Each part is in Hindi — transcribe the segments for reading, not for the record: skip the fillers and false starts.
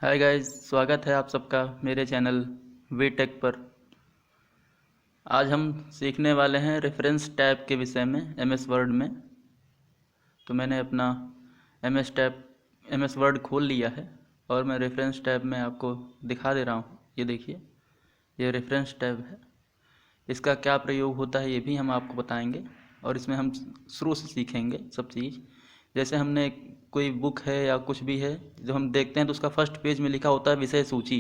हाय गाइस, स्वागत है आप सबका मेरे चैनल वी टेक पर। आज हम सीखने वाले हैं रेफरेंस टैब के विषय में एमएस वर्ड में। तो मैंने अपना एमएस वर्ड खोल लिया है और मैं रेफरेंस टैब में आपको दिखा दे रहा हूँ। ये देखिए, ये रेफरेंस टैब है। इसका क्या प्रयोग होता है ये भी हम आपको बताएंगे और इसमें हम शुरू से सीखेंगे सब चीज़। जैसे हमने कोई बुक है या कुछ भी है जो हम देखते हैं तो उसका फर्स्ट पेज में लिखा होता है विषय सूची,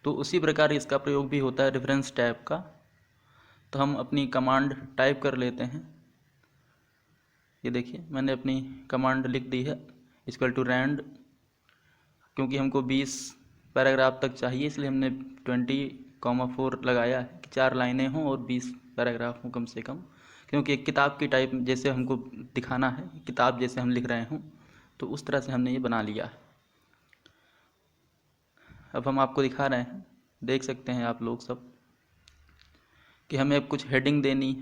तो उसी प्रकार इसका प्रयोग भी होता है रेफरेंस टैब का। तो हम अपनी कमांड टाइप कर लेते हैं। ये देखिए, मैंने अपनी कमांड लिख दी है इक्वल टू रैंड। क्योंकि हमको 20 पैराग्राफ तक चाहिए इसलिए हमने 20,4 लगाया है कि 4 लाइनें हों और 20 पैराग्राफ हों कम से कम। क्योंकि एक किताब की टाइप जैसे हमको दिखाना है, किताब जैसे हम लिख रहे हों, तो उस तरह से हमने ये बना लिया है। अब हम आपको दिखा रहे हैं, देख सकते हैं आप लोग सब कि हमें अब कुछ हेडिंग देनी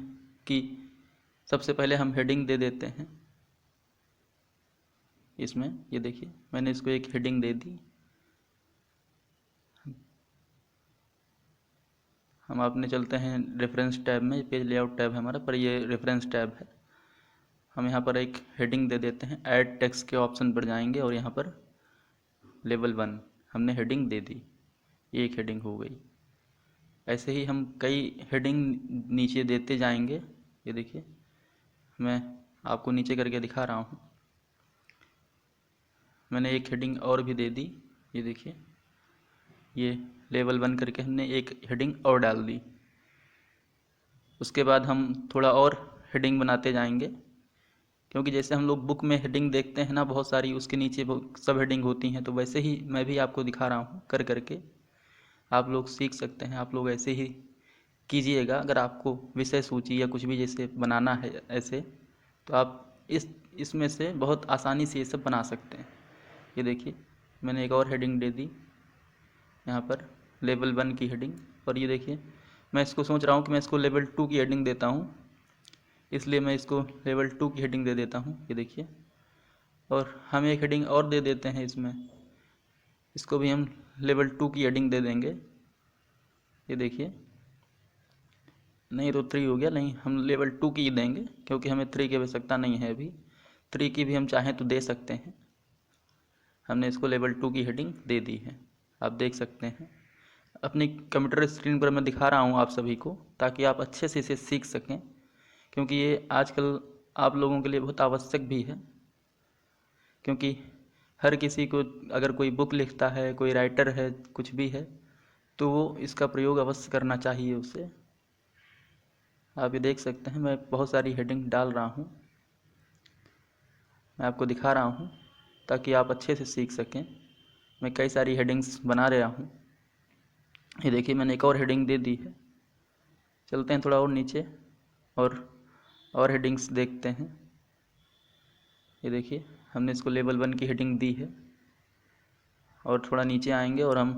कि सबसे पहले हम हेडिंग दे देते हैं इसमें। ये देखिए, मैंने इसको एक हेडिंग दे दी। हम अपने चलते हैं रेफरेंस टैब में, पेज लेआउट टैब है हमारा, पर ये रेफरेंस टैब है। हम यहाँ पर एक हेडिंग दे देते हैं, ऐड टेक्स्ट के ऑप्शन पर जाएंगे और यहाँ पर लेवल 1 हमने हेडिंग दे दी। ये एक हेडिंग हो गई। ऐसे ही हम कई हेडिंग नीचे देते जाएंगे। ये देखिए, मैं आपको नीचे करके दिखा रहा हूँ। मैंने एक हेडिंग और भी दे दी। ये देखिए, ये लेवल 1 करके हमने एक हेडिंग और डाल दी। उसके बाद हम थोड़ा और हेडिंग बनाते जाएंगे, क्योंकि जैसे हम लोग बुक में हेडिंग देखते हैं ना बहुत सारी, उसके नीचे सब हेडिंग होती हैं, तो वैसे ही मैं भी आपको दिखा रहा हूँ कर करके। आप लोग सीख सकते हैं, आप लोग ऐसे ही कीजिएगा। अगर आपको विषय सूची या कुछ भी जैसे बनाना है ऐसे, तो आप इसमें से बहुत आसानी से ये सब बना सकते हैं। ये देखिए, मैंने एक और हेडिंग दे दी यहाँ पर, लेवल 1 की हेडिंग। और ये देखिए, मैं इसको सोच रहा हूँ कि मैं इसको लेवल 2 की हेडिंग देता हूँ, इसलिए मैं इसको लेवल 2 की हेडिंग दे देता हूँ। ये देखिए, और हम एक हेडिंग और दे देते हैं इसमें, इसको भी हम लेवल 2 की हेडिंग दे देंगे। ये देखिए, नहीं तो 3 हो गया, नहीं हम लेवल 2 की ही देंगे क्योंकि हमें 3 की आवश्यकता नहीं है अभी। 3 की भी हम चाहें तो दे सकते हैं। हमने इसको लेवल 2 की हेडिंग दे दी है, आप देख सकते हैं। अपनी कंप्यूटर स्क्रीन पर मैं दिखा रहा हूँ आप सभी को, ताकि आप अच्छे से इसे सीख सकें, क्योंकि ये आजकल आप लोगों के लिए बहुत आवश्यक भी है। क्योंकि हर किसी को, अगर कोई बुक लिखता है, कोई राइटर है, कुछ भी है, तो वो इसका प्रयोग अवश्य करना चाहिए उसे। आप ये देख सकते हैं, मैं बहुत सारी हेडिंग डाल रहा हूँ, मैं आपको दिखा रहा हूँ ताकि आप अच्छे से सीख सकें। मैं कई सारी हेडिंग्स बना रहा हूँ। ये देखिए, मैंने एक और हेडिंग दे दी है। चलते हैं थोड़ा और नीचे और हेडिंग्स देखते हैं। ये देखिए, हमने इसको लेवल 1 की हेडिंग दी है और थोड़ा नीचे आएंगे और हम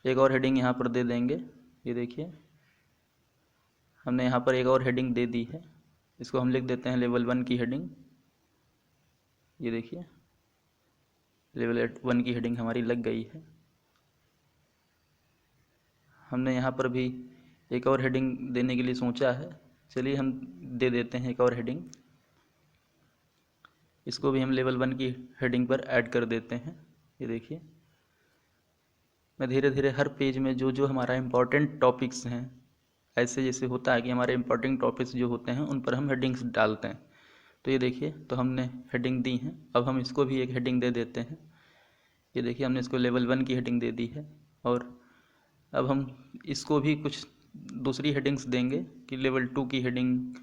एक और हेडिंग यहाँ पर दे देंगे। ये देखिए, हमने यहाँ पर एक और हेडिंग दे दी है, इसको हम लिख देते हैं लेवल 1 की हेडिंग। ये देखिए, लेवल 1 की हेडिंग हमारी लग गई है। हमने यहाँ पर भी एक और हेडिंग देने के लिए सोचा है, चलिए हम दे देते हैं एक और हेडिंग। इसको भी हम लेवल 1 की हेडिंग पर ऐड कर देते हैं। ये देखिए, मैं धीरे धीरे हर पेज में जो जो हमारा इम्पोर्टेंट टॉपिक्स हैं, ऐसे जैसे होता है कि हमारे इम्पोर्टेंट टॉपिक्स जो होते हैं उन पर हम हेडिंग्स डालते हैं। तो ये देखिए, तो हमने हेडिंग दी हैं, अब हम इसको भी एक हेडिंग दे देते हैं। ये देखिए, हमने इसको लेवल 1 की हेडिंग दे दी है और अब हम इसको भी कुछ दूसरी हेडिंग्स देंगे कि लेवल 2 की हेडिंग।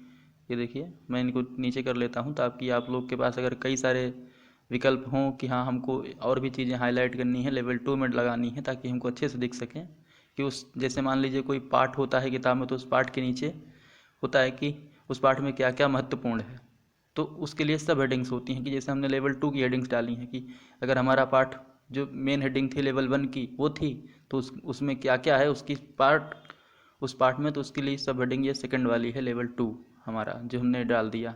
ये देखिए, मैं इनको नीचे कर लेता हूँ ताकि आप लोग के पास अगर कई सारे विकल्प हों कि हाँ हमको और भी चीज़ें हाईलाइट करनी है, लेवल 2 में लगानी है, ताकि हमको अच्छे से दिख सकें कि उस, जैसे मान लीजिए कोई पार्ट होता है किताब में, तो उस पार्ट के नीचे होता है कि उस पार्ट में क्या क्या महत्वपूर्ण है, तो उसके लिए सब हेडिंग्स होती हैं। कि जैसे हमने लेवल 2 की हेडिंग्स डाली हैं कि अगर हमारा पार्ट जो मेन हेडिंग थी लेवल 1 की वो थी, तो उसमें क्या क्या है उसकी पार्ट, उस पार्ट में, तो उसके लिए सब हेडिंग ये सेकंड वाली है लेवल 2 हमारा जो हमने डाल दिया,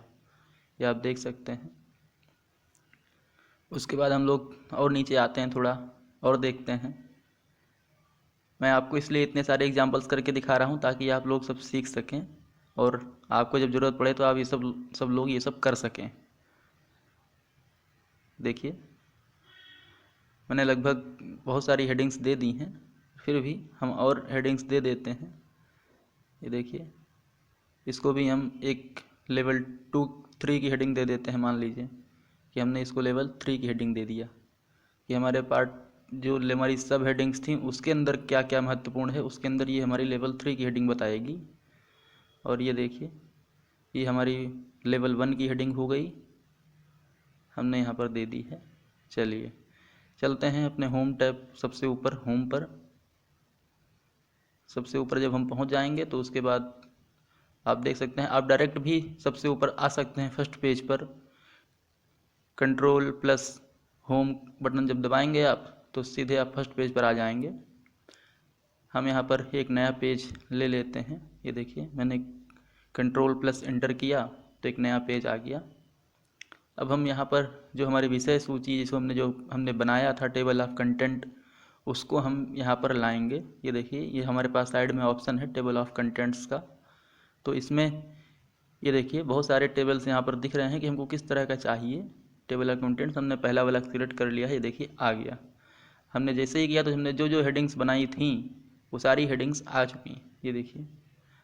ये आप देख सकते हैं। उसके बाद हम लोग और नीचे आते हैं थोड़ा, और देखते हैं। मैं आपको इसलिए इतने सारे एग्जांपल्स करके दिखा रहा हूँ ताकि आप लोग सब सीख सकें और आपको जब ज़रूरत पड़े तो आप ये सब लोग ये सब कर सकें। देखिए मैंने लगभग बहुत सारी हेडिंग्स दे दी हैं, फिर भी हम और हेडिंग्स दे देते हैं। ये देखिए इसको भी हम एक लेवल 2-3 की हेडिंग दे देते हैं। मान लीजिए कि हमने इसको लेवल 3 की हेडिंग दे दिया कि हमारे पार्ट जो हमारी सब हेडिंग्स थी उसके अंदर क्या क्या महत्वपूर्ण है, उसके अंदर ये हमारी लेवल 3 की हेडिंग बताएगी। और ये देखिए ये हमारी लेवल 1 की हेडिंग हो गई, हमने यहाँ पर दे दी है। चलिए चलते हैं अपने होम टैब सबसे ऊपर, होम पर सबसे ऊपर जब हम पहुँच जाएंगे तो उसके बाद आप देख सकते हैं आप डायरेक्ट भी सबसे ऊपर आ सकते हैं। फर्स्ट पेज पर कंट्रोल प्लस होम बटन जब दबाएंगे आप तो सीधे आप फर्स्ट पेज पर आ जाएंगे। हम यहाँ पर एक नया पेज ले लेते हैं। ये देखिए मैंने कंट्रोल प्लस एंटर किया तो एक नया पेज आ गया। अब हम यहाँ पर जो हमारी विषय सूची जिसको हमने बनाया था टेबल ऑफ कंटेंट, उसको हम यहाँ पर लाएंगे। ये देखिए ये हमारे पास साइड में ऑप्शन है टेबल ऑफ कंटेंट्स का। तो इसमें ये देखिए बहुत सारे टेबल्स यहाँ पर दिख रहे हैं कि हमको किस तरह का चाहिए। टेबल ऑफ कंटेंट्स हमने पहला वाला सिलेक्ट कर लिया है। ये देखिए आ गया। हमने जैसे ही किया तो हमने जो हेडिंग्स बनाई थी वो सारी हेडिंग्स आ चुकी हैं। ये देखिए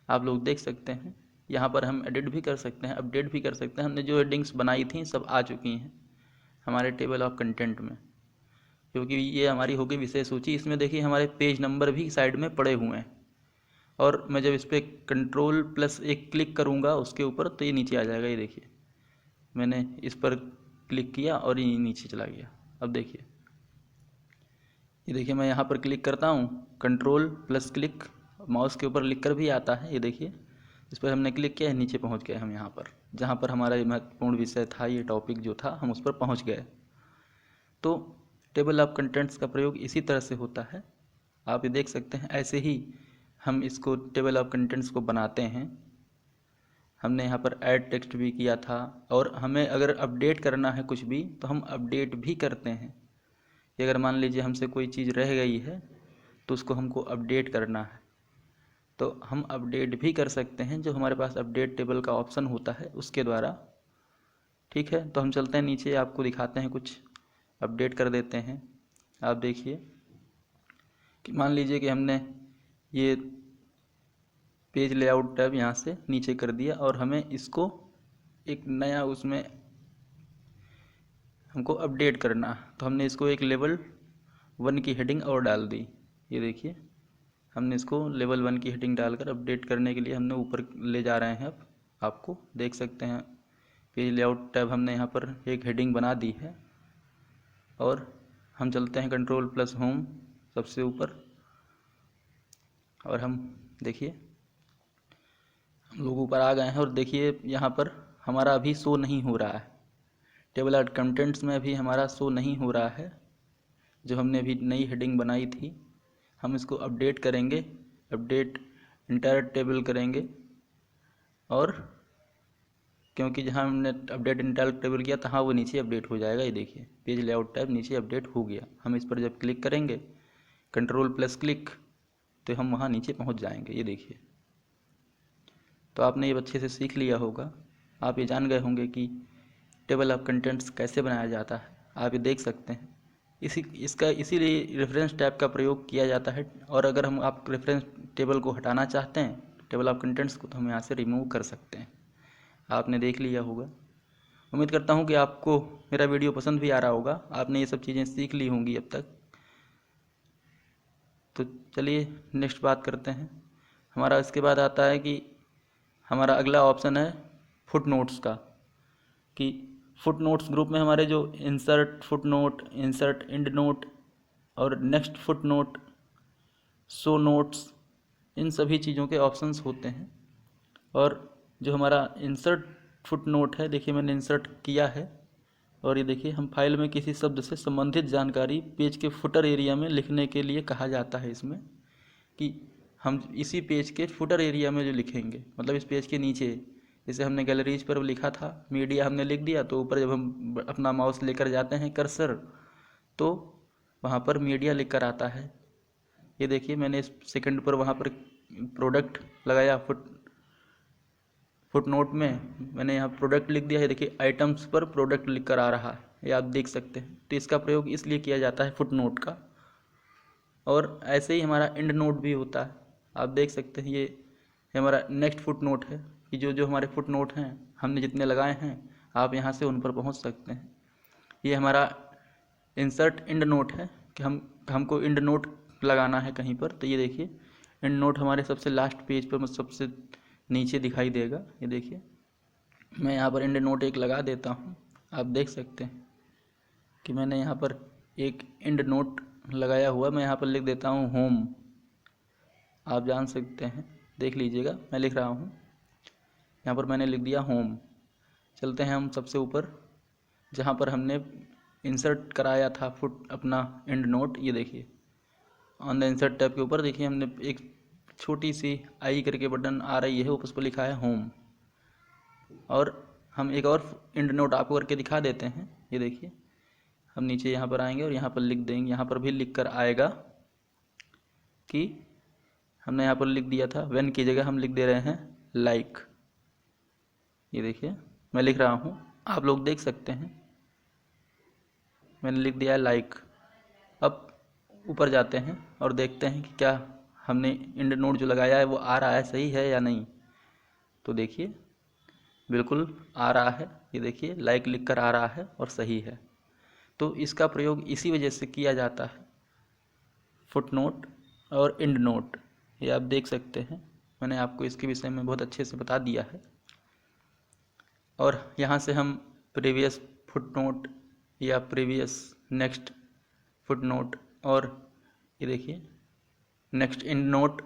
आप लोग देख सकते हैं। यहाँ पर हम एडिट भी कर सकते हैं, अपडेट भी कर सकते हैं। हमने जो हेडिंग्स बनाई थी सब आ चुकी हैं हमारे टेबल ऑफ कंटेंट में, क्योंकि ये हमारी होगी विषय सूची। इसमें देखिए हमारे पेज नंबर भी साइड में पड़े हुए हैं। और मैं जब इस पर कंट्रोल प्लस एक क्लिक करूँगा उसके ऊपर तो ये नीचे आ जाएगा। ये देखिए मैंने इस पर क्लिक किया और ये नीचे चला गया। अब देखिए ये देखिए मैं यहाँ पर क्लिक करता हूँ, कंट्रोल प्लस क्लिक माउस के ऊपर लिख कर भी आता है। ये देखिए इस पर हमने क्लिक किया है, नीचे पहुँच गए हम यहाँ पर जहाँ पर हमारा ये महत्वपूर्ण विषय था, ये टॉपिक जो था हम उस पर पहुँच गए। तो टेबल ऑफ कंटेंट्स का प्रयोग इसी तरह से होता है, आप ये देख सकते हैं। ऐसे ही हम इसको टेबल ऑफ कंटेंट्स को बनाते हैं। हमने यहाँ पर ऐड टेक्स्ट भी किया था और हमें अगर अपडेट करना है कुछ भी तो हम अपडेट भी करते हैं। कि अगर मान लीजिए हमसे कोई चीज़ रह गई है तो उसको हमको अपडेट करना है तो हम अपडेट भी कर सकते हैं, जो हमारे पास अपडेट टेबल का ऑप्शन होता है उसके द्वारा। ठीक है, तो हम चलते हैं नीचे, आपको दिखाते हैं कुछ अपडेट कर देते हैं। आप देखिए कि मान लीजिए कि हमने ये पेज लेआउट टैब यहाँ से नीचे कर दिया और हमें इसको एक नया उसमें हमको अपडेट करना, तो हमने इसको एक लेवल 1 की हेडिंग और डाल दी। ये देखिए हमने इसको लेवल 1 की हेडिंग डालकर अपडेट करने के लिए हमने ऊपर ले जा रहे हैं। अब आपको देख सकते हैं पेज लेआउट टैब हमने यहाँ पर एक हेडिंग बना दी है। और हम चलते हैं कंट्रोल प्लस होम सबसे ऊपर और हम देखिए हम लोग ऊपर आ गए हैं। और देखिए यहाँ पर हमारा अभी शो नहीं हो रहा है, टेबल ऑफ कंटेंट्स में अभी हमारा शो नहीं हो रहा है जो हमने अभी नई हेडिंग बनाई थी। हम इसको अपडेट करेंगे, अपडेट इंटायर टेबल करेंगे और क्योंकि जहाँ हमने अपडेट इंटायर टेबल किया तहाँ वो नीचे अपडेट हो जाएगा। ये देखिए पेज लेआउट टैब नीचे अपडेट हो गया। हम इस पर जब क्लिक करेंगे कंट्रोल प्लस क्लिक तो हम वहाँ नीचे पहुँच जाएंगे। ये देखिए तो आपने ये अच्छे से सीख लिया होगा, आप ये जान गए होंगे कि टेबल ऑफ कंटेंट्स कैसे बनाया जाता है। आप ये देख सकते हैं इसीलिए रेफरेंस टैब का प्रयोग किया जाता है। और अगर हम आप रेफरेंस टेबल को हटाना चाहते हैं टेबल ऑफ कंटेंट्स को तो हम यहाँ से रिमूव कर सकते हैं। आपने देख लिया होगा। उम्मीद करता हूँ कि आपको मेरा वीडियो पसंद भी आ रहा होगा, आपने ये सब चीज़ें सीख ली होंगी अब तक। तो चलिए नेक्स्ट बात करते हैं। हमारा इसके बाद आता है कि हमारा अगला ऑप्शन है फुट नोट्स का, कि फुट नोट्स ग्रुप में हमारे जो insert footnote, insert endnote और next footnote, show notes, इन सभी चीज़ों के ऑप्शंस होते हैं। और जो हमारा इंसर्ट फुट नोट है, देखिए मैंने इंसर्ट किया है और ये देखिए हम फाइल में किसी शब्द से संबंधित जानकारी पेज के फुटर एरिया में लिखने के लिए कहा जाता है इसमें, कि हम इसी पेज के फुटर एरिया में जो लिखेंगे, मतलब इस पेज के नीचे, जैसे हमने गैलरीज पर लिखा था मीडिया हमने लिख दिया तो ऊपर जब हम अपना माउस लेकर जाते हैं कर्सर तो वहाँ पर मीडिया लिख कर आता है। ये देखिए मैंने इस सेकंड पर वहाँ पर प्रोडक्ट लगाया, फुट नोट में मैंने यहाँ प्रोडक्ट लिख दिया है। देखिए आइटम्स पर प्रोडक्ट लिख कर आ रहा है, ये आप देख सकते हैं। तो इसका प्रयोग इसलिए किया जाता है फुट नोट का। और ऐसे ही हमारा एंड नोट भी होता है, आप देख सकते हैं। ये हमारा नेक्स्ट फुट नोट है कि जो जो हमारे फुट नोट हैं हमने जितने लगाए हैं आप यहाँ से उन पर पहुँच सकते हैं। ये हमारा इंसर्ट एंड नोट है कि हमको एंड नोट लगाना है कहीं पर। तो ये देखिए एंड नोट हमारे सबसे लास्ट पेज पर सबसे नीचे दिखाई देगा। ये देखिए मैं यहाँ पर एंड नोट एक लगा देता हूँ, आप देख सकते हैं कि मैंने यहाँ पर एक एंड नोट लगाया हुआ। मैं यहाँ पर लिख देता हूँ होम, आप जान सकते हैं, देख लीजिएगा मैं लिख रहा हूँ। यहाँ पर मैंने लिख दिया होम। चलते हैं हम सबसे ऊपर जहाँ पर हमने इंसर्ट कराया था फुट अपना एंड नोट। ये देखिए ऑन द इंसर्ट टैब के ऊपर देखिए हमने एक छोटी सी आई करके बटन आ रही है, उस पर लिखा है होम। और हम एक और एंड नोट आपको करके दिखा देते हैं। ये देखिए हम नीचे यहाँ पर आएंगे और यहाँ पर लिख देंगे, यहाँ पर भी लिख कर आएगा कि हमने यहाँ पर लिख दिया था व्हेन की जगह हम लिख दे रहे हैं लाइक। ये देखिए मैं लिख रहा हूँ, आप लोग देख सकते हैं मैंने लिख दिया है लाइक। अब ऊपर जाते हैं और देखते हैं कि क्या हमने एंड नोट जो लगाया है वो आ रहा है, सही है या नहीं। तो देखिए बिल्कुल आ रहा है, ये देखिए लाइक लिख कर आ रहा है और सही है। तो इसका प्रयोग इसी वजह से किया जाता है, फुट नोट और एंड नोट। ये आप देख सकते हैं, मैंने आपको इसके विषय में बहुत अच्छे से बता दिया है। और यहाँ से हम प्रीवियस फुट नोट या प्रीवियस नेक्स्ट फुट नोट और ये देखिए नेक्स्ट एंड नोट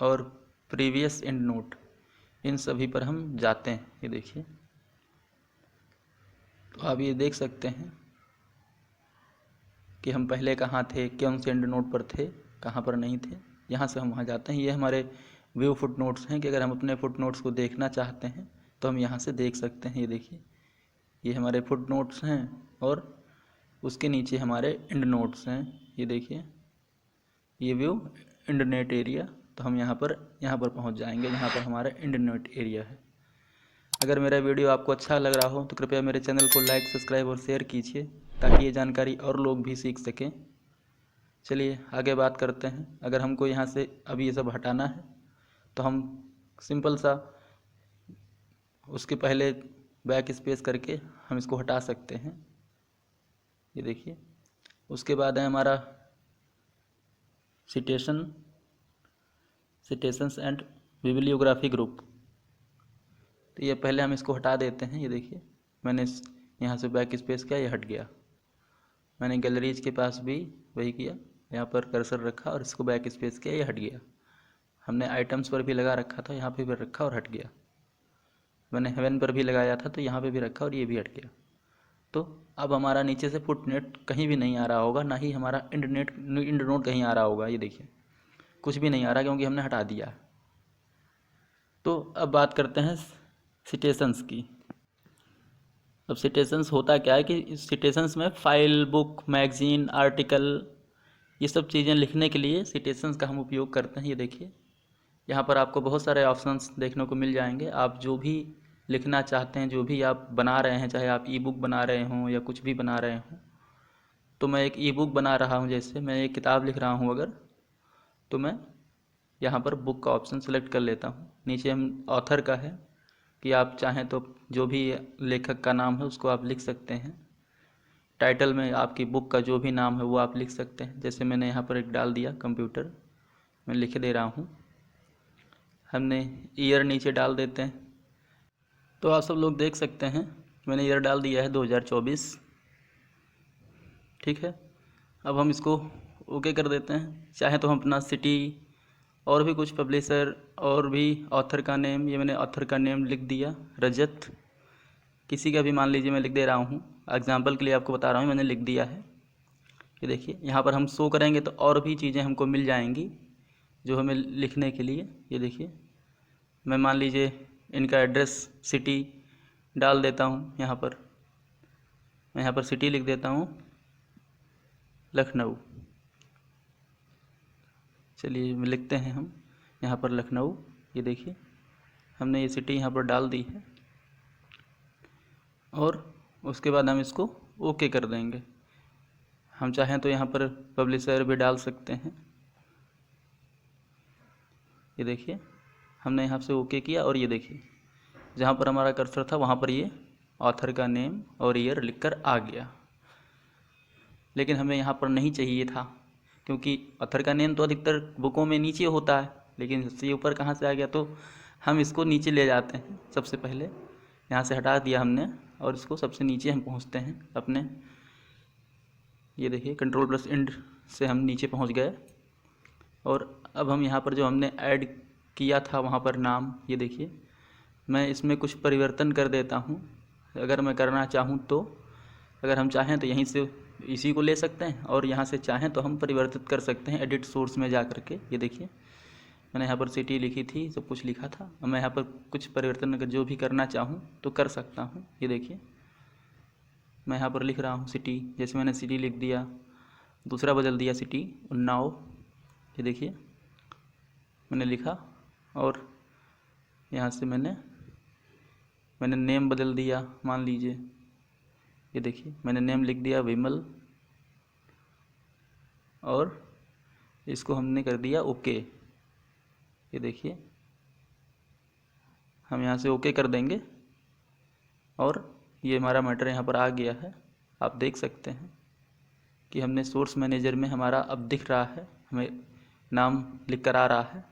और प्रीवियस एंड नोट, इन सभी पर हम जाते हैं। ये देखिए तो आप ये देख सकते हैं कि हम पहले कहाँ थे, कौन से एंड नोट पर थे, कहाँ पर नहीं थे। यहाँ से हम वहाँ जाते हैं। ये हमारे व्यू फुट नोट्स हैं कि अगर हम अपने फुट नोट्स को देखना चाहते हैं तो हम यहाँ से देख सकते हैं। ये देखिए ये हमारे फुट नोट्स हैं और उसके नीचे हमारे एंड नोट्स हैं। ये देखिए ये व्यू एंड नेट एरिया, तो हम यहाँ पर पहुँच जाएंगे जहाँ पर हमारा एंड नेट एरिया है। अगर मेरा वीडियो आपको अच्छा लग रहा हो तो कृपया मेरे चैनल को लाइक, सब्सक्राइब और शेयर कीजिए ताकि ये जानकारी और लोग भी सीख सकें। चलिए आगे बात करते हैं। अगर हमको यहाँ से अभी ये सब हटाना है तो हम सिंपल सा उसके पहले बैक स्पेस करके हम इसको हटा सकते हैं। ये देखिए उसके बाद है हमारा सिटेशंस एंड बिब्लियोग्राफी ग्रुप। तो ये पहले हम इसको हटा देते हैं। ये देखिए मैंने यहाँ से बैक स्पेस किया, ये हट गया। मैंने गैलरीज के पास भी वही किया, यहाँ पर कर्सर रखा और इसको बैक स्पेस किया, ये हट गया। हमने आइटम्स पर भी लगा रखा था, यहाँ पे भी रखा और हट गया। मैंने हेवन पर भी लगाया था तो यहाँ पे भी रखा और ये भी हट गया। तो अब हमारा नीचे से फुट नेट कहीं भी नहीं आ रहा होगा, ना ही हमारा एंड नोट कहीं आ रहा होगा। ये देखिए कुछ भी नहीं आ रहा क्योंकि हमने हटा दिया। तो अब बात करते हैं सिटेशंस की। अब सिटेशंस होता क्या है कि सिटेशंस में फाइल, बुक, मैगजीन, आर्टिकल, ये सब चीज़ें लिखने के लिए सिटेशंस का हम उपयोग करते हैं। ये देखिए यहाँ पर आपको बहुत सारे ऑप्शंस देखने को मिल जाएंगे। आप जो भी लिखना चाहते हैं, जो भी आप बना रहे हैं, चाहे आप ई बुक बना रहे हों या कुछ भी बना रहे हों। तो मैं एक ई बुक बना रहा हूँ, जैसे मैं एक किताब लिख रहा हूँ अगर, तो मैं यहाँ पर बुक का ऑप्शन सेलेक्ट कर लेता हूँ। नीचे हम ऑथर का है कि आप चाहें तो जो भी लेखक का नाम है उसको आप लिख सकते हैं। टाइटल में आपकी बुक का जो भी नाम है वो आप लिख सकते हैं। जैसे मैंने यहाँ पर एक डाल दिया कंप्यूटर, मैं लिख दे रहा हूँ। हमने ईयर नीचे डाल देते हैं। तो आप सब लोग देख सकते हैं मैंने ईयर डाल दिया है 2024। ठीक है, अब हम इसको ओके कर देते हैं। चाहे तो हम अपना सिटी और भी कुछ पब्लिशर और भी ऑथर का नेम, ये मैंने ऑथर का नेम लिख दिया रजत, किसी का भी मान लीजिए मैं लिख दे रहा हूँ। एग्जाम्पल के लिए आपको बता रहा हूँ, मैंने लिख दिया है। ये देखिए यहाँ पर हम शो करेंगे तो और भी चीज़ें हमको मिल जाएंगी जो हमें लिखने के लिए। ये देखिए मैं मान लीजिए इनका एड्रेस सिटी डाल देता हूँ। यहाँ पर मैं यहाँ पर सिटी लिख देता हूँ। लखनऊ। चलिए लिखते हैं हम यहाँ पर लखनऊ। ये देखिए हमने ये सिटी यहाँ पर डाल दी है और उसके बाद हम इसको ओके कर देंगे। हम चाहें तो यहाँ पर पब्लिशर भी डाल सकते हैं। ये देखिए हमने यहाँ से ओके किया और ये देखिए जहाँ पर हमारा कर्सर था वहाँ पर ये ऑथर का नेम और ईयर लिखकर आ गया। लेकिन हमें यहाँ पर नहीं चाहिए था, क्योंकि ऑथर का नेम तो अधिकतर बुकों में नीचे होता है, लेकिन इससे ऊपर कहाँ से आ गया। तो हम इसको नीचे ले जाते हैं। सबसे पहले यहाँ से हटा दिया हमने और इसको सबसे नीचे हम पहुँचते हैं अपने। ये देखिए Ctrl+Ind से हम नीचे पहुँच गए और अब हम यहाँ पर जो हमने ऐड किया था वहाँ पर नाम, ये देखिए मैं इसमें कुछ परिवर्तन कर देता हूँ अगर मैं करना चाहूँ तो। अगर हम चाहें तो यहीं से इसी को ले सकते हैं और यहाँ से चाहें तो हम परिवर्तित कर सकते हैं एडिट सोर्स में जा कर के। ये देखिए मैंने यहाँ पर सिटी लिखी थी, सब कुछ लिखा था। अब मैं यहाँ पर कुछ परिवर्तन अगर जो भी करना चाहूँ तो कर सकता हूँ। ये देखिए मैं यहाँ पर लिख रहा हूँ सिटी, जैसे मैंने सिटी लिख दिया, दूसरा बदल दिया सिटी उन्नाव। ये देखिए मैंने लिखा और यहाँ से मैंने नेम बदल दिया। मान लीजिए ये देखिए मैंने नेम लिख दिया विमल और इसको हमने कर दिया ओके। ये देखिए हम यहाँ से ओके कर देंगे और ये हमारा मैटर यहाँ पर आ गया है। आप देख सकते हैं कि हमने सोर्स मैनेजर में हमारा अब दिख रहा है, हमें नाम लिख कर आ रहा है।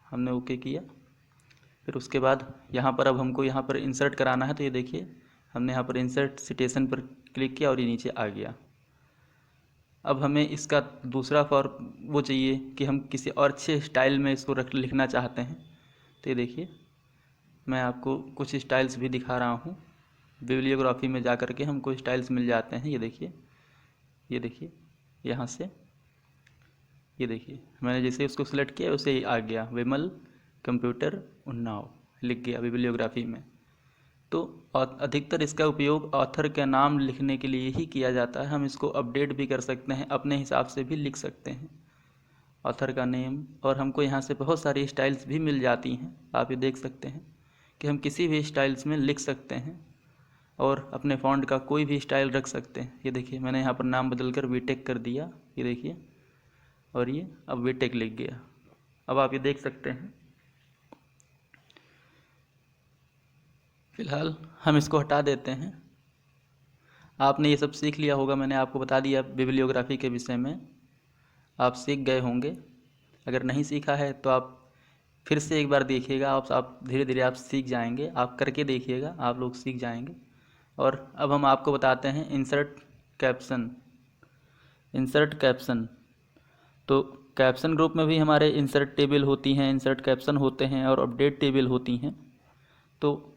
हमने ओके किया, फिर उसके बाद यहाँ पर अब हमको यहाँ पर इंसर्ट कराना है। तो ये देखिए हमने यहाँ पर इंसर्ट सिटेशन पर क्लिक किया और ये नीचे आ गया। अब हमें इसका दूसरा वो चाहिए कि हम किसी और अच्छे स्टाइल में इसको लिखना चाहते हैं। तो ये देखिए मैं आपको कुछ स्टाइल्स भी दिखा रहा हूँ। बिब्लियोग्राफी में जा कर के हमको स्टाइल्स मिल जाते हैं। ये देखिए यहाँ से ये देखिए मैंने जैसे उसको सिलेक्ट किया उसे ही आ गया, विमल कंप्यूटर उन्नाव लिख गया बिब्लियोग्राफी में। तो अधिकतर इसका उपयोग ऑथर का नाम लिखने के लिए ही किया जाता है। हम इसको अपडेट भी कर सकते हैं, अपने हिसाब से भी लिख सकते हैं ऑथर का नेम। और हमको यहाँ से बहुत सारी स्टाइल्स भी मिल जाती हैं। आप ये देख सकते हैं कि हम किसी भी स्टाइल्स में लिख सकते हैं और अपने फॉन्ट का कोई भी स्टाइल रख सकते हैं। ये देखिए मैंने यहाँ पर नाम बदल कर वीटेक कर दिया। ये देखिए और ये अब वीटेक लिख गया। अब आप ये देख सकते हैं। फ़िलहाल हम इसको हटा देते हैं। आपने ये सब सीख लिया होगा, मैंने आपको बता दिया बिब्लियोग्राफी के विषय में, आप सीख गए होंगे। अगर नहीं सीखा है तो आप फिर से एक बार देखिएगा। आप धीरे धीरे आप सीख जाएंगे। आप करके देखिएगा, आप लोग सीख जाएंगे। और अब हम आपको बताते हैं इंसर्ट कैप्शन। तो कैप्शन ग्रुप में भी हमारे इंसर्ट टेबल होती हैं, इंसर्ट कैप्शन होते हैं और अपडेट टेबल होती हैं। तो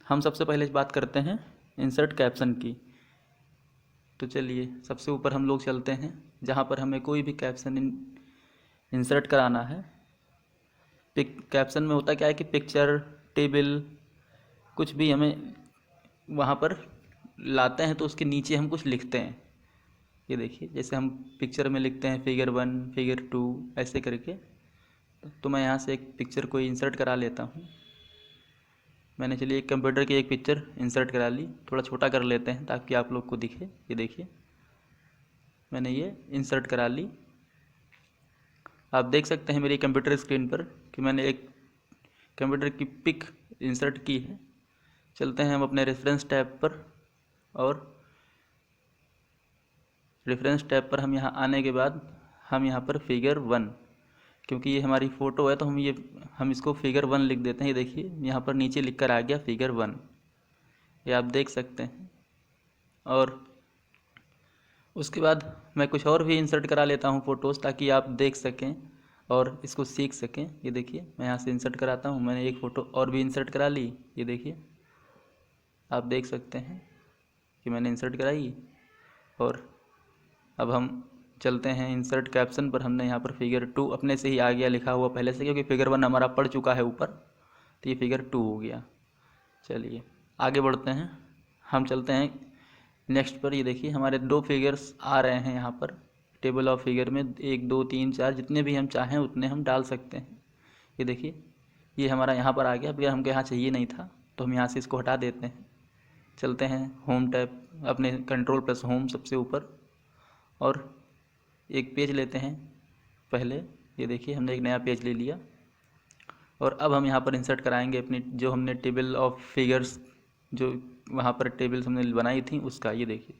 हम सबसे पहले बात करते हैं इंसर्ट कैप्शन की। तो चलिए सबसे ऊपर हम लोग चलते हैं जहाँ पर हमें कोई भी कैप्शन इंसर्ट कराना है। कैप्शन में होता क्या है कि पिक्चर, टेबल, कुछ भी हमें वहाँ पर लाते हैं तो उसके नीचे हम कुछ लिखते हैं। ये देखिए जैसे हम पिक्चर में लिखते हैं फिगर 1, फिगर 2 ऐसे करके। तो मैं यहाँ से एक पिक्चर को इंसर्ट करा लेता हूँ। मैंने चलिए एक कंप्यूटर की एक पिक्चर इंसर्ट करा ली। थोड़ा छोटा कर लेते हैं ताकि आप लोग को दिखे। ये देखिए मैंने ये इंसर्ट करा ली। आप देख सकते हैं मेरी कंप्यूटर स्क्रीन पर कि मैंने एक कंप्यूटर की पिक इंसर्ट की है। चलते हैं हम अपने रेफरेंस टैब पर और रेफरेंस टैब पर हम यहाँ आने के बाद हम यहाँ पर फिगर 1, क्योंकि ये हमारी फ़ोटो है तो हम इसको फिगर 1 लिख देते हैं। ये देखिए यहाँ पर नीचे लिख कर आ गया फिगर 1, ये आप देख सकते हैं। और उसके बाद मैं कुछ और भी इंसर्ट करा लेता हूँ फ़ोटोज़, ताकि आप देख सकें और इसको सीख सकें। ये देखिए मैं यहाँ से इंसर्ट कराता हूँ। मैंने एक फ़ोटो और भी इंसर्ट करा ली। ये देखिए आप देख सकते हैं कि मैंने इंसर्ट कराई। और अब हम चलते हैं इंसर्ट कैप्शन पर। हमने यहाँ पर फिगर 2 अपने से ही आ गया लिखा हुआ पहले से, क्योंकि फिगर 1 हमारा पड़ चुका है ऊपर, तो ये फिगर 2 हो गया। चलिए आगे बढ़ते हैं। हम चलते हैं नेक्स्ट पर ये देखिए हमारे 2 फिगर्स आ रहे हैं यहाँ पर टेबल ऑफ फिगर में, 1 2 3 4 जितने भी हम चाहें उतने हम डाल सकते हैं। ये देखिए ये हमारा यहाँ पर आ गया, अगर हमको यहाँ चाहिए नहीं था तो हम यहाँ से इसको हटा देते हैं। चलते हैं होम टैब, अपने कंट्रोल प्लस होम सबसे ऊपर, और एक पेज लेते हैं पहले। ये देखिए हमने एक नया पेज ले लिया, और अब हम यहाँ पर इंसर्ट कराएंगे अपनी जो हमने टेबल ऑफ फिगर्स, जो वहाँ पर टेबल्स हमने बनाई थी उसका। ये देखिए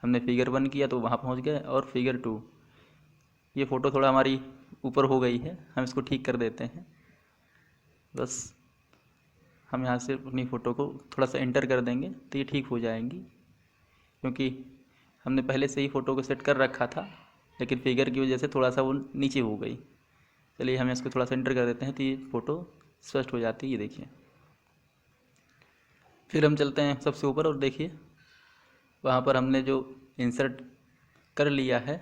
हमने फिगर 1 किया तो वहाँ पहुँच गए, और फिगर 2, ये फ़ोटो थोड़ा हमारी ऊपर हो गई है, हम इसको ठीक कर देते हैं। बस हम यहाँ से अपनी फ़ोटो को थोड़ा सा एंटर कर देंगे तो ये ठीक हो जाएंगी, क्योंकि हमने पहले से ही फ़ोटो को सेट कर रखा था, लेकिन फिगर की वजह से थोड़ा सा वो नीचे हो गई। चलिए हम इसको थोड़ा सा एंटर कर देते हैं तो ये फ़ोटो स्पष्ट हो जाती है। ये देखिए फिर हम चलते हैं सबसे ऊपर, और देखिए वहाँ पर हमने जो इंसर्ट कर लिया है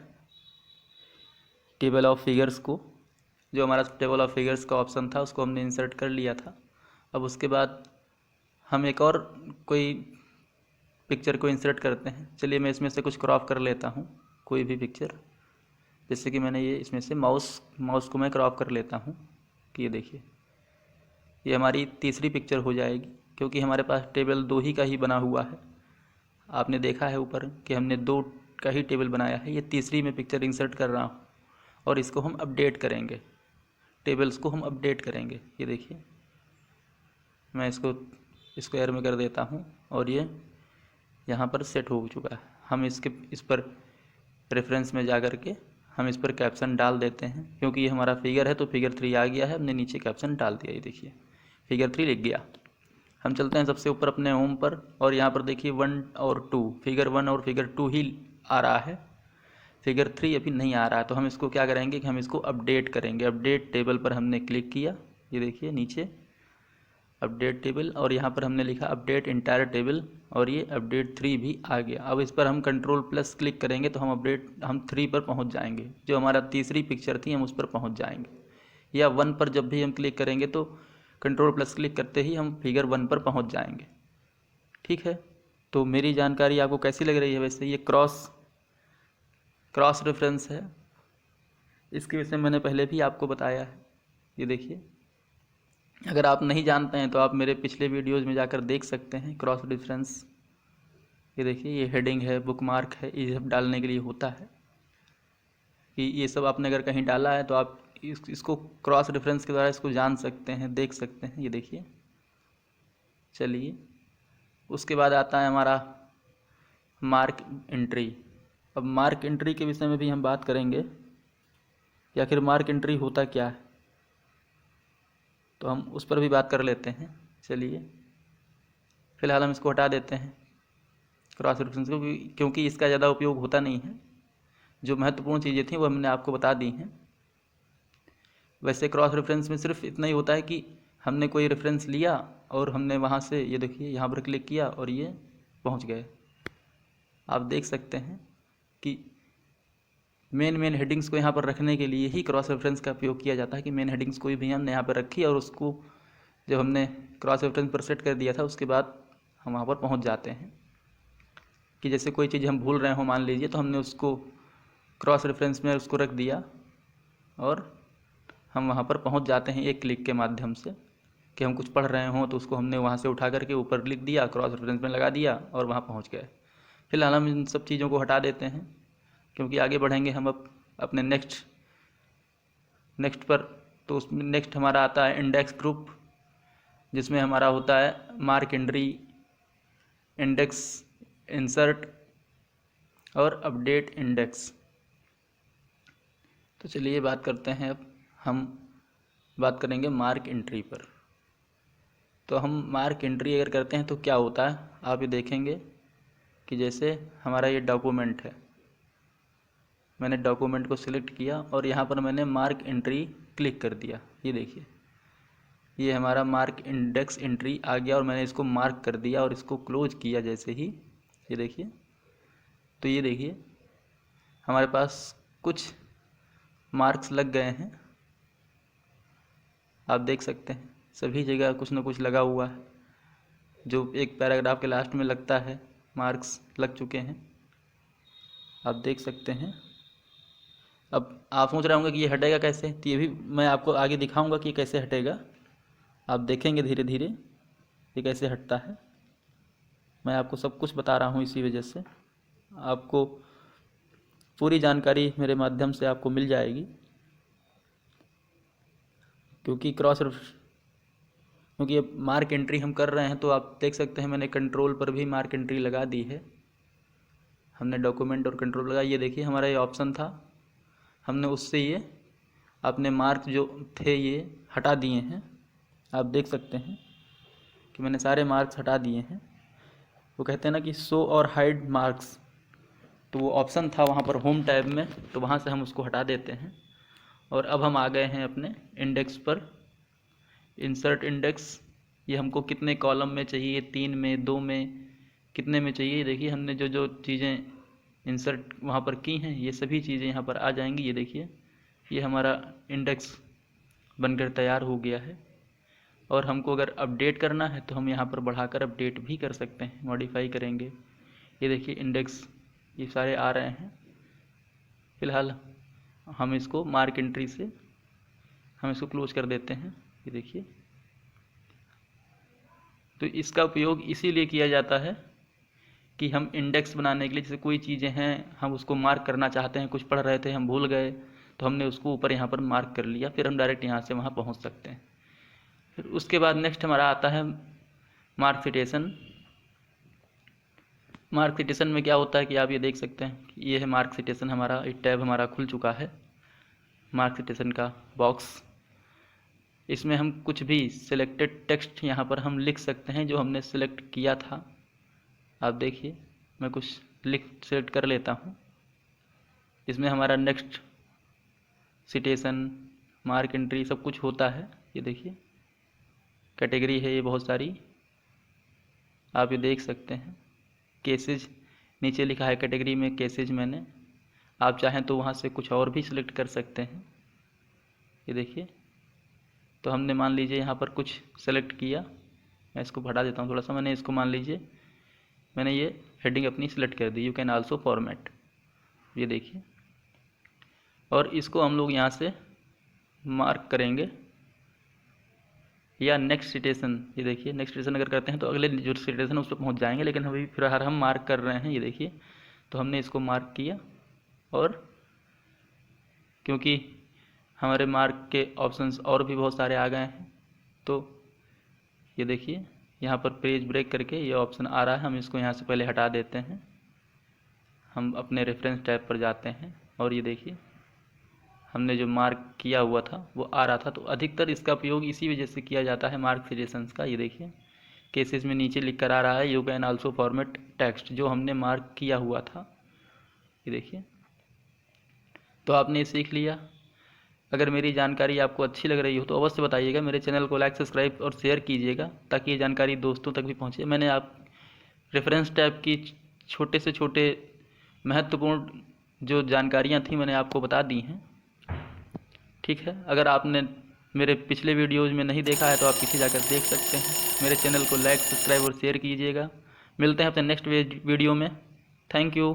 टेबल ऑफ फिगर्स को, जो हमारा टेबल ऑफ फिगर्स का ऑप्शन था उसको हमने इंसर्ट कर लिया था। अब उसके बाद हम एक और कोई पिक्चर को इंसर्ट करते हैं। चलिए मैं इसमें से कुछ क्रॉप कर लेता हूँ, कोई भी पिक्चर, जैसे कि मैंने ये इसमें से माउस को मैं क्रॉप कर लेता हूँ कि ये देखिए ये हमारी तीसरी पिक्चर हो जाएगी, क्योंकि हमारे पास टेबल 2 ही का ही बना हुआ है। आपने देखा है ऊपर कि हमने 2 का ही टेबल बनाया है, ये तीसरी में पिक्चर इंसर्ट कर रहा हूँ, और इसको हम अपडेट करेंगे, टेबल्स को हम अपडेट करेंगे। ये देखिए मैं इसको स्क्वायर में कर देता हूँ, और ये यहाँ पर सेट हो चुका है। हम इस पर रेफरेंस में जा कर के हम इस पर कैप्शन डाल देते हैं, क्योंकि ये हमारा फिगर है तो फिगर 3 आ गया है, हमने नीचे कैप्शन डाल दिया। ये देखिए फिगर 3 लिख गया। हम चलते हैं सबसे ऊपर अपने होम पर, और यहाँ पर देखिए 1 और 2, फिगर 1 और फिगर 2 ही आ रहा है, फिगर 3 अभी नहीं आ रहा है। तो हम इसको क्या करेंगे कि हम इसको अपडेट करेंगे। अपडेट टेबल पर हमने क्लिक किया, ये देखिए नीचे अपडेट टेबल, और यहाँ पर हमने लिखा अपडेट इंटायर टेबल, और ये अपडेट 3 भी आ गया। अब इस पर हम कंट्रोल प्लस क्लिक करेंगे तो हम 3 पर पहुँच जाएंगे, जो हमारा तीसरी पिक्चर थी हम उस पर पहुँच जाएंगे। या 1 पर जब भी हम क्लिक करेंगे तो कंट्रोल प्लस क्लिक करते ही हम फिगर 1 पर पहुँच जाएंगे। ठीक है, तो मेरी जानकारी आपको कैसी लग रही है? वैसे ये क्रॉस रेफरेंस है, इसके विषय में मैंने पहले भी आपको बताया है। ये देखिए अगर आप नहीं जानते हैं तो आप मेरे पिछले वीडियोज़ में जाकर देख सकते हैं क्रॉस रेफरेंस। ये देखिए ये हेडिंग है, बुकमार्क है, ये सब डालने के लिए होता है कि ये सब आपने अगर कहीं डाला है तो आप इसको क्रॉस रेफरेंस के द्वारा इसको जान सकते हैं, देख सकते हैं। ये देखिए चलिए उसके बाद आता है हमारा मार्क एंट्री। अब मार्क एंट्री के विषय में भी हम बात करेंगे कि आखिर मार्क एंट्री होता क्या है, तो हम उस पर भी बात कर लेते हैं। चलिए फ़िलहाल हम इसको हटा देते हैं क्रॉस रेफरेंस को, क्योंकि इसका ज़्यादा उपयोग होता नहीं है। जो महत्वपूर्ण चीज़ें थी वो हमने आपको बता दी हैं। वैसे क्रॉस रेफरेंस में सिर्फ इतना ही होता है कि हमने कोई रेफरेंस लिया और हमने वहाँ से ये देखिए यहाँ पर क्लिक किया और ये पहुँच गए। आप देख सकते हैं कि मेन हेडिंग्स को यहाँ पर रखने के लिए ही क्रॉस रेफरेंस का उपयोग किया जाता है, कि मेन हेडिंग्स कोई भी हमने यहाँ पर रखी और उसको जब हमने क्रॉस रेफरेंस पर सेट कर दिया था उसके बाद हम वहाँ पर पहुँच जाते हैं। कि जैसे कोई चीज़ हम भूल रहे हो मान लीजिए, तो हमने उसको क्रॉस रेफरेंस में उसको रख दिया और हम वहाँ पर पहुँच जाते हैं एक क्लिक के माध्यम से। कि हम कुछ पढ़ रहे हों तो उसको हमने वहाँ से उठा करके ऊपर लिख दिया, क्रॉस रेफरेंस में लगा दिया और वहाँ पहुँच गए। फिलहाल हम इन सब चीज़ों को हटा देते हैं, क्योंकि आगे बढ़ेंगे हम अपने नेक्स्ट पर। तो उसमें नेक्स्ट हमारा आता है इंडेक्स ग्रुप, जिसमें हमारा होता है मार्क एंट्री, इंडेक्स इंसर्ट और अपडेट इंडेक्स। तो चलिए बात करते हैं, अब हम बात करेंगे मार्क एंट्री पर। तो हम मार्क एंट्री अगर करते हैं तो क्या होता है, आप ये देखेंगे कि जैसे हमारा ये डॉक्यूमेंट है, मैंने डॉक्यूमेंट को सिलेक्ट किया और यहाँ पर मैंने मार्क एंट्री क्लिक कर दिया। ये देखिए ये हमारा मार्क इंडेक्स एंट्री आ गया और मैंने इसको मार्क कर दिया और इसको क्लोज किया जैसे ही, ये देखिए। तो ये देखिए हमारे पास कुछ मार्क्स लग गए हैं, आप देख सकते हैं सभी जगह कुछ ना कुछ लगा हुआ है, जो एक पैराग्राफ के लास्ट में लगता है मार्क्स लग चुके हैं, आप देख सकते हैं। अब आप सोच रहे होंगे कि ये हटेगा कैसे, तो ये भी मैं आपको आगे दिखाऊंगा कि कैसे हटेगा। आप देखेंगे धीरे धीरे ये कैसे हटता है। मैं आपको सब कुछ बता रहा हूँ, इसी वजह से आपको पूरी जानकारी मेरे माध्यम से आपको मिल जाएगी। क्योंकि अब मार्क एंट्री हम कर रहे हैं, तो आप देख सकते हैं मैंने कंट्रोल पर भी मार्क एंट्री लगा दी है। हमने डॉक्यूमेंट और कंट्रोल लगा, ये देखिए हमारा ये ऑप्शन था, हमने उससे ये अपने मार्क जो थे ये हटा दिए हैं। आप देख सकते हैं कि मैंने सारे मार्क्स हटा दिए हैं। वो कहते हैं ना कि शो और हाइड मार्क्स, तो वो ऑप्शन था वहाँ पर होम टैब में, तो वहाँ से हम उसको हटा देते हैं। और अब हम आ गए हैं अपने इंडेक्स पर। इंसर्ट इंडेक्स, ये हमको कितने कॉलम में चाहिए, 3 में, 2 में, कितने में चाहिए। देखिए हमने जो जो चीज़ें इंसर्ट वहाँ पर की हैं, ये सभी चीज़ें यहाँ पर आ जाएंगी। ये देखिए ये हमारा इंडेक्स बनकर तैयार हो गया है। और हमको अगर अपडेट करना है तो हम यहाँ पर बढ़ाकर अपडेट भी कर सकते हैं, मॉडिफाई करेंगे। ये देखिए इंडेक्स ये सारे आ रहे हैं। फ़िलहाल हम इसको मार्क एंट्री से हम इसको क्लोज कर देते हैं। ये देखिए, तो इसका उपयोग इसीलिए किया जाता है कि हम इंडेक्स बनाने के लिए, जैसे कोई चीज़ें हैं हम उसको मार्क करना चाहते हैं, कुछ पढ़ रहे थे हम भूल गए, तो हमने उसको ऊपर यहाँ पर मार्क कर लिया, फिर हम डायरेक्ट यहाँ से वहाँ पहुँच सकते हैं। फिर उसके बाद नेक्स्ट हमारा आता है मार्क सिटेशन। मार्क सिटेशन में क्या होता है कि आप ये देख सकते हैं कि ये है मार्क सिटेशन, हमारा एक टैब हमारा खुल चुका है, मार्क सिटेशन का बॉक्स। इसमें हम कुछ भी सिलेक्टेड टेक्स्ट यहाँ पर हम लिख सकते हैं जो हमने सिलेक्ट किया था। आप देखिए मैं कुछ सिलेक्ट कर लेता हूँ। इसमें हमारा नेक्स्ट, सिटेशन, मार्क एंट्री सब कुछ होता है। ये देखिए कैटेगरी है ये बहुत सारी, आप ये देख सकते हैं। केसेज नीचे लिखा है कैटेगरी में, केसेज मैंने, आप चाहें तो वहाँ से कुछ और भी सिलेक्ट कर सकते हैं। ये देखिए, तो हमने मान लीजिए यहाँ पर कुछ सेलेक्ट किया, मैं इसको हटा देता हूँ थोड़ा सा। मैंने इसको मान लीजिए मैंने ये हेडिंग अपनी सिलेक्ट कर दी, यू कैन आल्सो फॉर्मेट, ये देखिए। और इसको हम लोग यहाँ से मार्क करेंगे या नेक्स्ट सिटेशन। ये देखिए नेक्स्ट सिटेशन अगर करते हैं तो अगले जो सिटेशन उस पर पहुँच जाएंगे, लेकिन अभी फिलहाल हम मार्क कर रहे हैं। ये देखिए, तो हमने इसको मार्क किया, और क्योंकि हमारे मार्क के ऑप्शंस और भी बहुत सारे आ गए हैं, तो ये देखिए यहाँ पर पेज ब्रेक करके ये ऑप्शन आ रहा है, हम इसको यहाँ से पहले हटा देते हैं। हम अपने रेफरेंस टैब पर जाते हैं, और ये देखिए हमने जो मार्क किया हुआ था वो आ रहा था। तो अधिकतर इसका उपयोग इसी वजह से किया जाता है मार्क सिटेशंस का। ये देखिए केसेस में नीचे लिख कर आ रहा है you can also format text, जो हमने मार्क किया हुआ था। ये देखिए, तो आपने ये सीख लिया। अगर मेरी जानकारी आपको अच्छी लग रही हो तो अवश्य बताइएगा, मेरे चैनल को लाइक, सब्सक्राइब और शेयर कीजिएगा, ताकि ये जानकारी दोस्तों तक भी पहुँचे। मैंने आप रेफरेंस टैब की छोटे से छोटे महत्वपूर्ण जो जानकारियाँ थी मैंने आपको बता दी हैं, ठीक है। अगर आपने मेरे पिछले वीडियोज़ में नहीं देखा है तो आप पीछे जाकर देख सकते हैं। मेरे चैनल को लाइक, सब्सक्राइब और शेयर कीजिएगा। मिलते हैं अपने नेक्स्ट वीडियो में। Thank you.